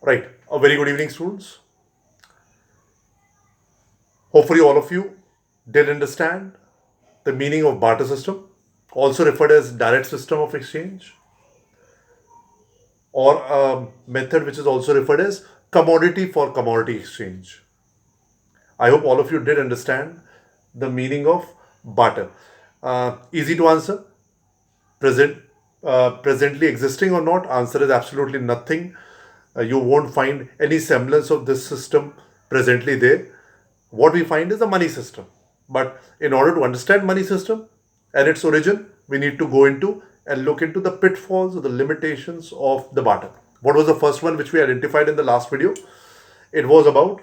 Right. A very good evening, students. Hopefully, all of you did understand the meaning of barter system, also referred as direct system of exchange, or a method which is also referred as commodity for commodity exchange. I hope all of you did understand the meaning of barter. Easy to answer. Present, presently existing or not? Answer is absolutely nothing. You won't find any semblance of this system presently there. What we find is a money system. But in order to understand money system and its origin, we need to go into and look into the pitfalls or the limitations of the barter. What was the first one which we identified in the last video? It was about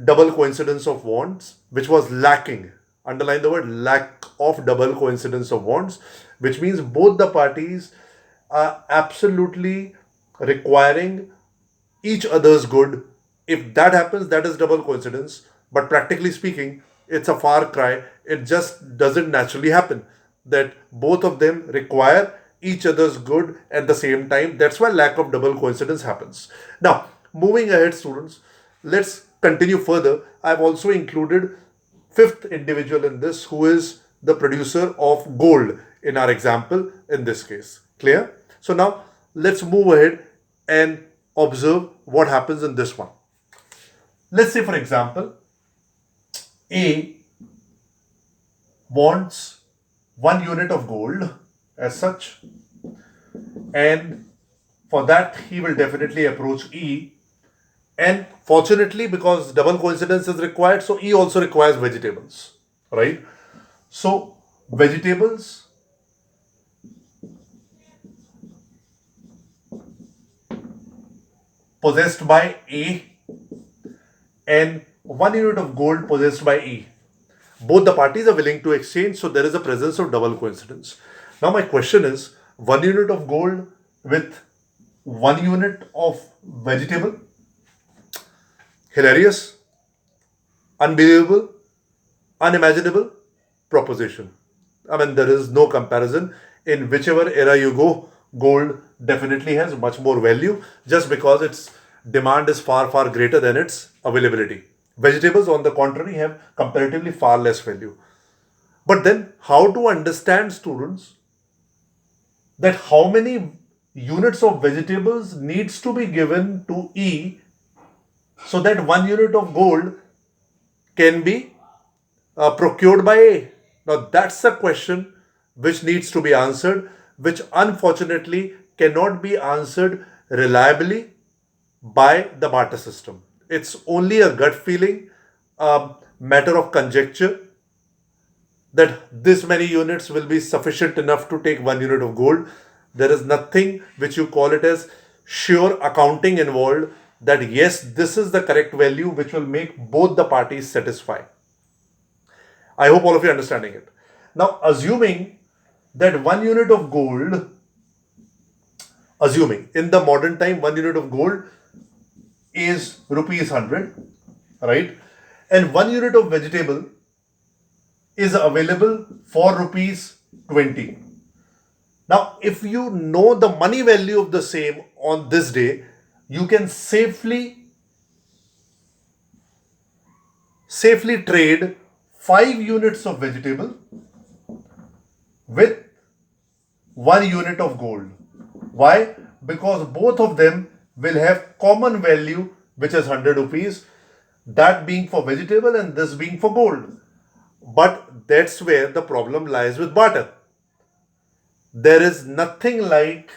double coincidence of wants, which was lacking. Underline the word lack of double coincidence of wants, which means both the parties are absolutely requiring each other's good. If that happens, that is double coincidence. But practically speaking, it's a far cry. It just doesn't naturally happen that both of them require each other's good at the same time. That's why lack of double coincidence happens. Now, moving ahead, students, let's continue further. I've also included fifth individual in this, who is the producer of gold in our example in this case. Clear? So now let's move ahead and observe what happens in this one. Let's say, for example, A wants 1 unit of gold as such, and for that he will definitely approach E. And fortunately, because double coincidence is required, so E also requires vegetables, right? So vegetables possessed by A and 1 unit of gold possessed by E. Both the parties are willing to exchange, so there is a presence of double coincidence. Now, my question is 1 unit of gold with 1 unit of vegetable? Hilarious, unbelievable, unimaginable proposition. I mean, there is no comparison. In whichever era you go, gold definitely has much more value just because its demand is far, far greater than its availability. Vegetables, on the contrary, have comparatively far less value. But then, how to understand, students, that how many units of vegetables needs to be given to E so that 1 unit of gold can be procured by A? Now, that's a question which needs to be answered, which unfortunately cannot be answered reliably by the barter system. It's only a gut feeling, a matter of conjecture that this many units will be sufficient enough to take 1 unit of gold. There is nothing which you call it as sure accounting involved that yes, this is the correct value which will make both the parties satisfied. I hope all of you are understanding it. Now, assuming that 1 unit of gold, assuming in the modern time 1 unit of gold is rupees 100, right? And 1 unit of vegetable is available for rupees 20. Now, if you know the money value of the same on this day, you can safely trade 5 units of vegetable with 1 unit of gold. Why? Because both of them will have common value, which is 100 rupees, that being for vegetable and this being for gold. But that's where the problem lies with barter. There is nothing like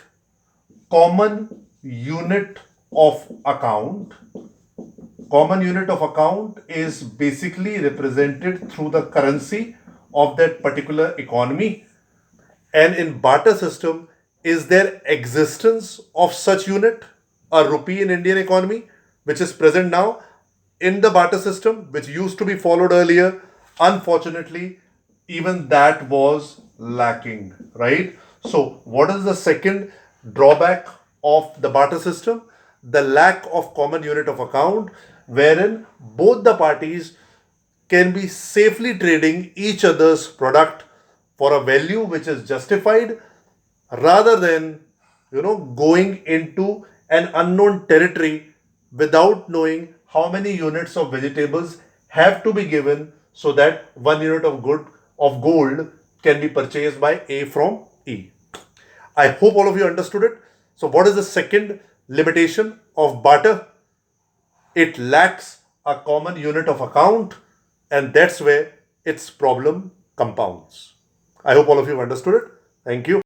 common unit of account. Common unit of account is basically represented through the currency of that particular economy. And in barter system, is there existence of such unit, a rupee in Indian economy, which is present now in the barter system, which used to be followed earlier? Unfortunately, even that was lacking, right? So, what is the second drawback of the barter system? The lack of common unit of account, wherein both the parties can be safely trading each other's product for a value which is justified, rather than going into an unknown territory without knowing how many units of vegetables have to be given so that 1 unit of gold can be purchased by A from E. I hope all of you understood it. So, what is the second limitation of barter? It lacks a common unit of account, and that's where its problem compounds. I hope all of you have understood it. Thank you.